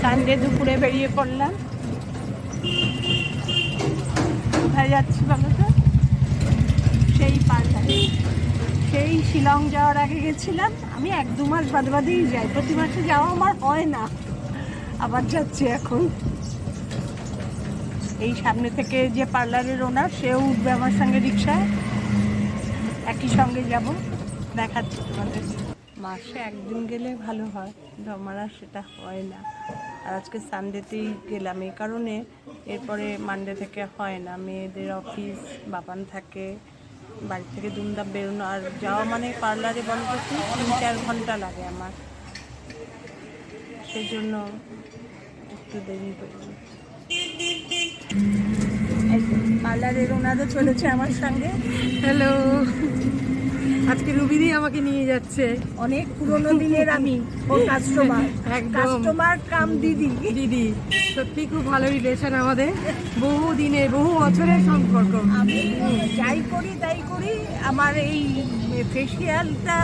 Sunday দুপুরে বেরিয়ে পড়লাম। কোথায় যাচ্ছি বলো তো? সেই পার্লারে। সেই শিলং যাওয়ার আগে গেছিলাম। আমি 1-2 মাস বাদে বাদেই যাই, প্রতি মাসে যাওয়া আমার হয় না। আবার যাচ্ছি এখন। এই সামনে থেকে যে পার্লারের ওনার, সেও উঠবে আমার সঙ্গে রিক্সায়, একই সঙ্গে যাব। দেখাচ্ছি তোমাদের। মাসে একদিন গেলে ভালো হয়, কিন্তু আমার আর সেটা হয় না। আর আজকে সানডেতেই গেলাম এই কারণে, এরপরে মানডে থেকে হয় না। মেয়েদের অফিস, বাবান থাকে, বাড়ি থেকে দুমদাম বেরোনো, আর যাওয়া মানে পার্লারে বলতে 3-4 ঘন্টা লাগে আমার, সেই জন্য একটু দেরি হয়ে যায়। পার্লারের ওনারও চলেছে আমার সঙ্গে। হ্যালো, আজকে রুবিদি আমাকে নিয়ে যাচ্ছে। অনেক পুরোনো দিনের আমি ওর কাস্টমার, একদম। কাস্টমার কাম দিদি। দিদি সত্যি খুব ভালো রিলেশন আমাদের, বহু দিনের বহু বছরের সম্পর্ক। আমি যাই করি তাই করি, আমার এই ফেসিয়ালটা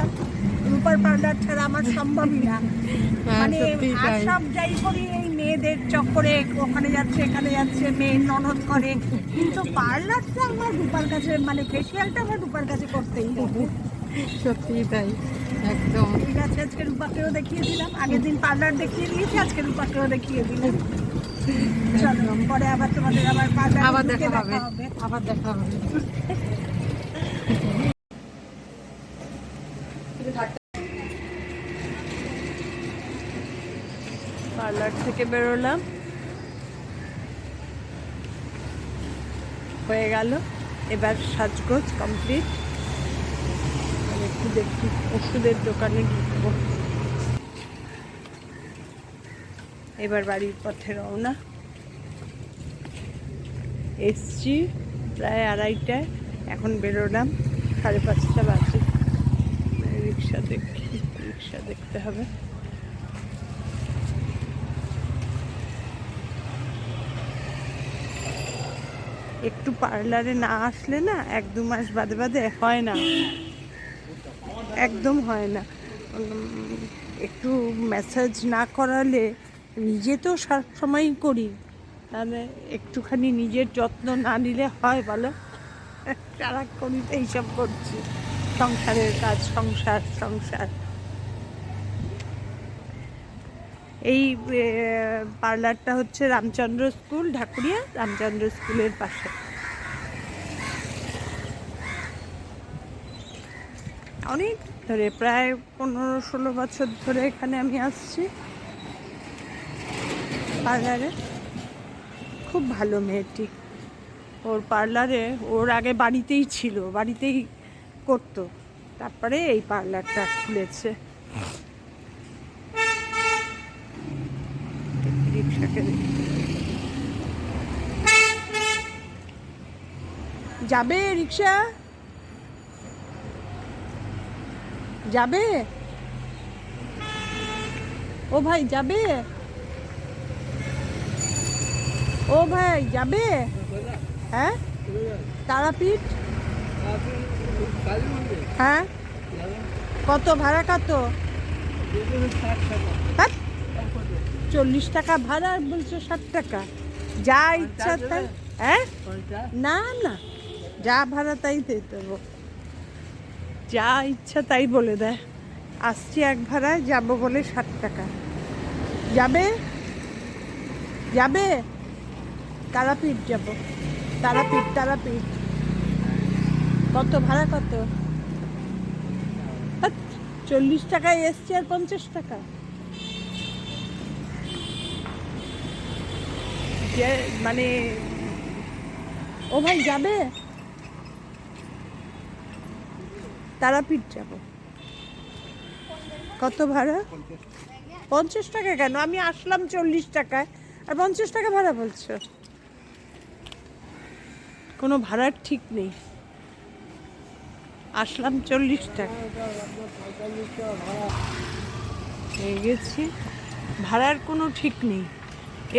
রূপার পাউডার ছাড়া আমার সম্ভবই না। হ্যাঁ, মানে সত্যিই আর তাই। সব যাই করি এই মেয়েদের চক্করে, ওখানে যাচ্ছে এখানে যাচ্ছে, মেয়ের ননদ করে, কিন্তু পার্লারটা আমার রূপার কাছে, মানে ফেসিয়ালটা আমার রূপার কাছে করতেই হবে। সত্যিই তাই, একদম। ঠিক আছে, আজকে রূপাকেও দেখিয়ে দিলাম। আগের দিন পার্লার দেখিয়ে দিয়েছি, আজকে রূপাকেও দেখিয়ে দিলাম। চলো, পরে আবার তোমাদের আবার পার্লার আবার দেখা হবে, আবার দেখা হবে। পার্লার থেকে বেরোলাম, হয়ে গেল। এবার সাজগোজ কমপ্লিট। একটু দেখি ওষুধের দোকানে ঢুকবো। এবার বাড়ির পথে রওনা। এসছি প্রায় 2:30টায়, এখন বেরোলাম 5:30 বাজে। রিক্সা দেখতে হবে। একটু পার্লারে না আসলে না, 1-2 মাস বাদে বাদে হয় না, একদম হয় না। একটু ম্যাসাজ না করালে, নিজে তো সব সময়ই করি, তাহলে একটুখানি নিজের যত্ন না নিলে হয় বলো? সারাক্ষণই তো এইসব করছি, সংসারের কাজ, সংসার। এই পার্লারটা হচ্ছে রামচন্দ্র স্কুল, ঢাকুরিয়া রামচন্দ্র স্কুলের পাশে। অনেক ধরে, প্রায় 15-16 বছর ধরে এখানে আমি আসছি পার্লারে। খুব ভালো মেয়েটি। ওর পার্লারে, ওর আগে বাড়িতেই ছিল, বাড়িতেই করতো, তারপরে এই পার্লারটা খুলেছে। রিক্সাকে যাবে, রিক্সা যাবে? ও ভাই যাবে? ও ভাই যাবে? হ্যাঁ, তারাপীঠ। হ্যাঁ, কত ভাড়া? কত? 40 টাকা ভাড়া, আর বলছো 60 টাকা? যা ইচ্ছা তাই। হ্যাঁ, না না, যা ভাড়া তাই দিয়ে দেবো, যা ইচ্ছা তাই বলে দেয়। আসছি এক ভাড়ায়, যাবো বলে 60 টাকা। যাবে? তারাপীঠ যাব, তারাপীঠ। কত ভাড়া? কত? 40 টাকায় এসছি, আর 50 টাকা? যে মানে, ও ভাই যাবে? তারাপীঠ যাব। কত ভাড়া? 50 টাকা কেন? আমি আসলাম 40 টাকায়, আর 50 টাকা ভাড়া বলছো? কোনো ভাড়ার ঠিক নেই। আসলাম 40 টাকা, হয়ে গেছি, ভাড়ার কোনো ঠিক নেই।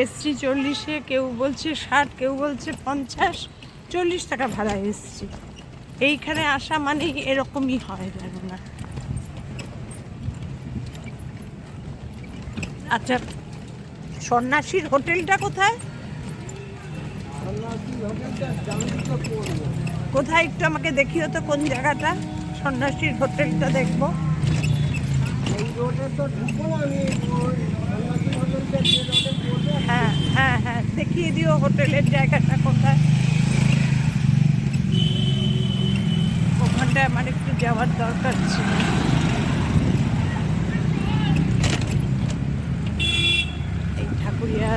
এসছি 40-এ, কেউ বলছে 60, কেউ বলছে 50, 40 টাকা ভাড়া এসছি। এইখানে আসা মানে এরকমই হয়, জানো না? আচ্ছা, সন্ন্যাসীর হোটেলটা কোথায়? কোথায় একটু আমাকে দেখিও তো, কোন জায়গাটা সন্ন্যাসীর হোটেলটা দেখবো। হ্যাঁ হ্যাঁ হ্যাঁ, দেখিয়ে দিও হোটেলের জায়গাটা কোথায়। ওখানটায় আমার একটু যাওয়ার দরকার ছিল। এই ঠাকুরিয়া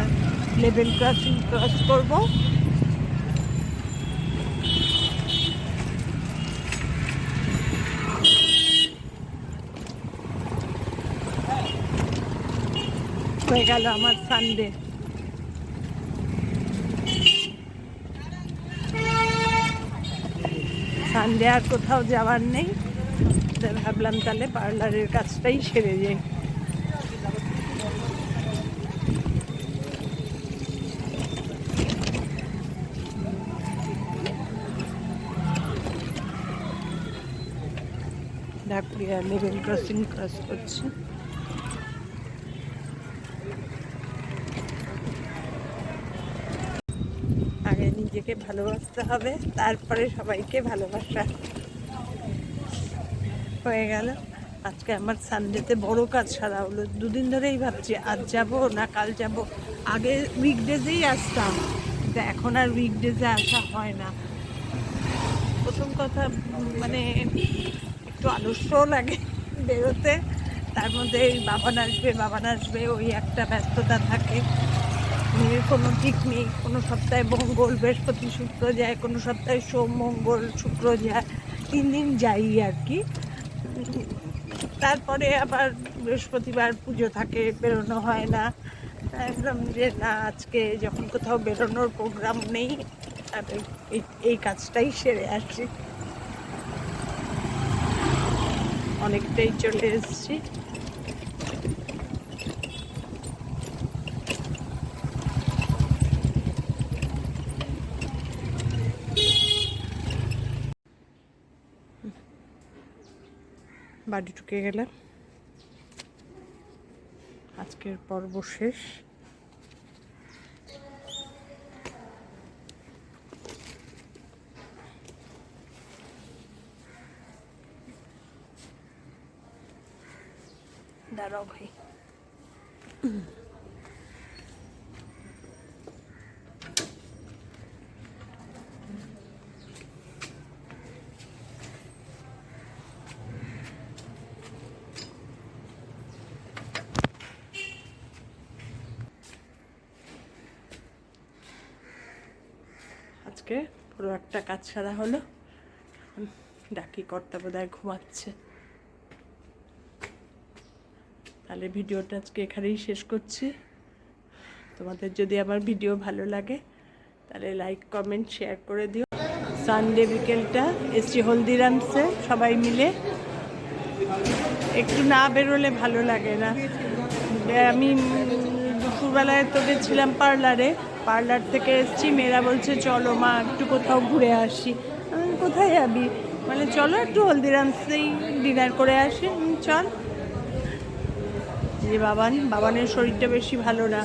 লেভেল ক্রসিং ক্রস করবো। হয়ে গেল আমার সানডে। সানডে আর কোথাও যাওয়ার নেই, ভাবলাম তাহলে পার্লারের কাজটাই সেরে যাই। ঢাকুরিয়া লেভেল ক্রসিং ক্রস করছি। আগে নিজেকে ভালোবাসতে হবে, তারপরে সবাইকে ভালোবাসা। হয়ে গেল আজকে আমার সানডেতে বড় কাজ সারা হলো। দুদিন ধরেই ভাবছি আজ যাব না কাল যাব। আগে উইকডেজেই আসতাম, কিন্তু এখন আর উইকডেজে আসা হয় না। প্রথম কথা মানে একটু আলস্যও লাগে বেরোতে, তার মধ্যে বাবান আসবে ওই একটা ব্যস্ততা থাকে। মেয়ের কোনো ঠিক নেই, কোনো সপ্তাহে মঙ্গল বৃহস্পতি শুক্র যায়, কোনো সপ্তাহে সোম মঙ্গল শুক্র যায়, 3 দিন যাই আর কি। তারপরে আবার বৃহস্পতিবার পুজো থাকে, বেরোনো হয় না। একদম যে না, আজকে যখন কোথাও বেরোনোর প্রোগ্রাম নেই, এই কাজটাই সেরে আসি। অনেকটাই চলে এসেছি। বাড়ি ঢুকে গেলাম, আজকের পর্ব শেষ। দাঁড়াও ভাই, আজকে পুরো একটা কাজ সারা হলো। ডাকি কর্তা বোধহয় ঘুমাচ্ছে। তাহলে ভিডিওটা আজকে এখানেই শেষ করছি। তোমাদের যদি আমার ভিডিও ভালো লাগে তাহলে লাইক কমেন্ট শেয়ার করে দিও। সানডে বিকেলটা এসছি হলদিরামসে সবাই মিলে। একটু না বেরোলে ভালো লাগে না। আমি দুপুরবেলায় তো গেছিলাম পার্লারে, পার্লার থেকে এসছি, মেয়েরা বলছে চলো মা একটু কোথাও ঘুরে আসি। আমি কোথায় যাবি, মানে চলো একটু হলদিরামসেই ডিনার করে আসি। চল। যে বাবানের শরীরটা বেশি ভালো না,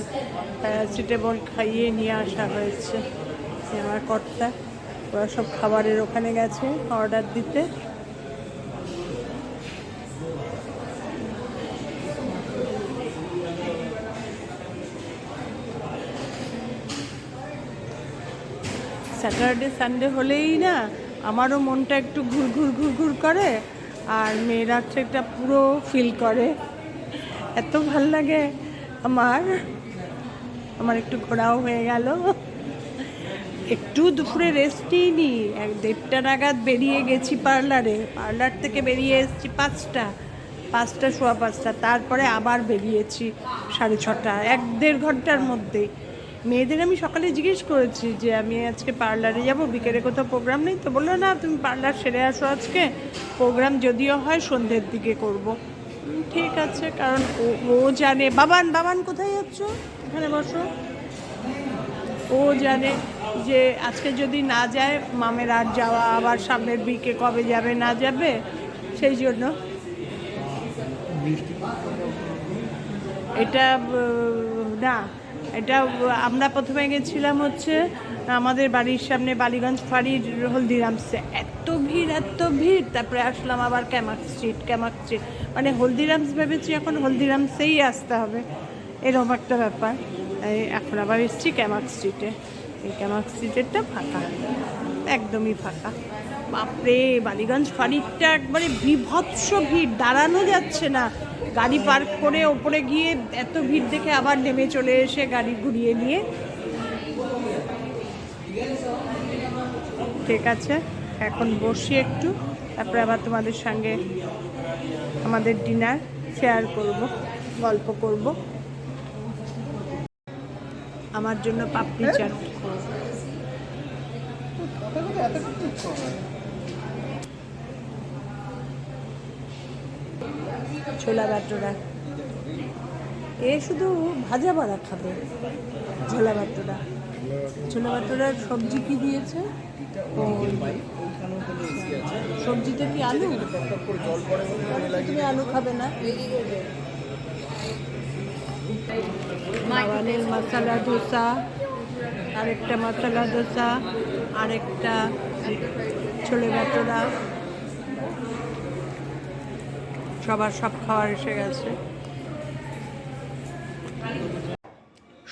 প্যারাসিটামল খাইয়ে নিয়ে আসা হয়েছে। আমার কর্তা ওরা সব খাবারের ওখানে গেছে অর্ডার দিতে। স্যাটারডে সানডে হলেই না আমারও মনটা একটু ঘুর করে, আর মেয়েরা একটা পুরো ফিল করে। এত ভাল লাগে আমার একটু ঘোরাও হয়ে গেল। একটু দুপুরে রেস্টই নিই, 1:30 নাগাদ বেরিয়ে গেছি পার্লার থেকে বেরিয়ে এসেছি 5টা সোয়া 5টা, তারপরে আবার বেরিয়েছি 6:30, 1-1.5 ঘন্টার মধ্যে। মেয়েদের আমি সকালে জিজ্ঞেস করেছি যে আমি আজকে পার্লারে যাব, বিকেলে কোথাও প্রোগ্রাম নেই তো? বললো না, তুমি পার্লার সেরে আসো, আজকে প্রোগ্রাম যদিও হয় সন্ধ্যের দিকে করব। ঠিক আছে, কারণ ও জানে। বাবান কোথায় যাচ্ছ, এখানে বসো। ও জানে যে আজকে যদি না যায় মামের আর যাওয়া, আবার সামনের উইকে কবে যাবে না যাবে, সেই জন্য এটা না, এটা আমরা প্রথমে গেছিলাম হচ্ছে আমাদের বাড়ির সামনে বালিগঞ্জ ফাঁড়ির হলদিরামসে, এত ভিড়। তারপরে আসলাম আবার ক্যামাক স্ট্রিট মানে হলদিরামস ভেবেছি এখন হলদিরামসেই আসতে হবে, এরকম একটা ব্যাপার। এখন আবার এসছি ক্যামাক স্ট্রিটে। এই ক্যামাক স্ট্রিটেরটা ফাঁকা, একদমই ফাঁকা। বাপরে, বালিগঞ্জ ফাঁড়িটা একবারে বিভৎস ভিড়, দাঁড়ানো যাচ্ছে না। গাড়ি পার্ক করে ওপরে গিয়ে এত ভিড় দেখে আবার নেমে চলে এসে গাড়ি ঘুরিয়ে নিয়ে। ঠিক আছে, এখন বসি একটু, তারপরে আবার তোমাদের সঙ্গে আমাদের ডিনার শেয়ার করব, গল্প করব। আমার জন্য পাপড়ি চাট, ছোলা বাটোরা, এ শুধু ভাজা বাড়া খাবে। ছোলা বাটোরার সবজি কি দিয়েছে? সবজিটা কি আলু? তুমি আলু খাবে না? মাওয়ানের মশলা ধোসা, আরেকটা মশলা ধোসা, আরেকটা ছোলে বাটোরা, সবার সব খাবার এসে গেছে।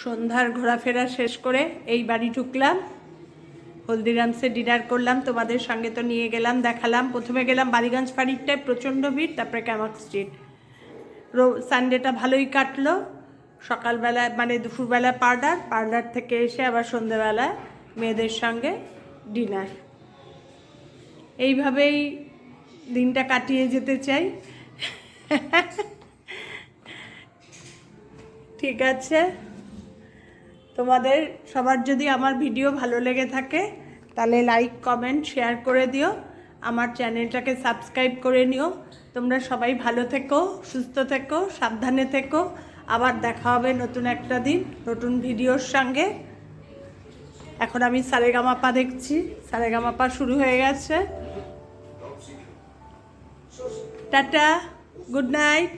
সন্ধ্যার ঘোরাফেরা শেষ করে এই বাড়ি ঢুকলাম, হলদিরামসে ডিনার করলাম, তোমাদের সঙ্গে তো নিয়ে গেলাম, দেখালাম। প্রথমে গেলাম বালিগঞ্জ ফাঁড়িরটায়, প্রচণ্ড ভিড়, তারপরে ক্যামাক স্ট্রিট। সানডেটা ভালোই কাটলো। সকালবেলায় মানে দুপুরবেলা পার্লার থেকে এসে আবার সন্ধ্যেবেলায় মেয়েদের সঙ্গে ডিনার। এইভাবেই দিনটা কাটিয়ে যেতে চাই। ঠিক আছে, তোমাদের সবার যদি আমার ভিডিও ভালো লেগে থাকে তাহলে লাইক, কমেন্ট, শেয়ার করে দিও। আমার চ্যানেলটাকে সাবস্ক্রাইব করে নিও। তোমরা সবাই ভালো থেকো, সুস্থ থেকো, সাবধানে থেকো। আবার দেখা হবে নতুন একটা দিন নতুন ভিডিওর সঙ্গে। এখন আমি সারেগামাপা দেখছি, সারেগামাপা শুরু হয়ে গেছে। Tata, good night.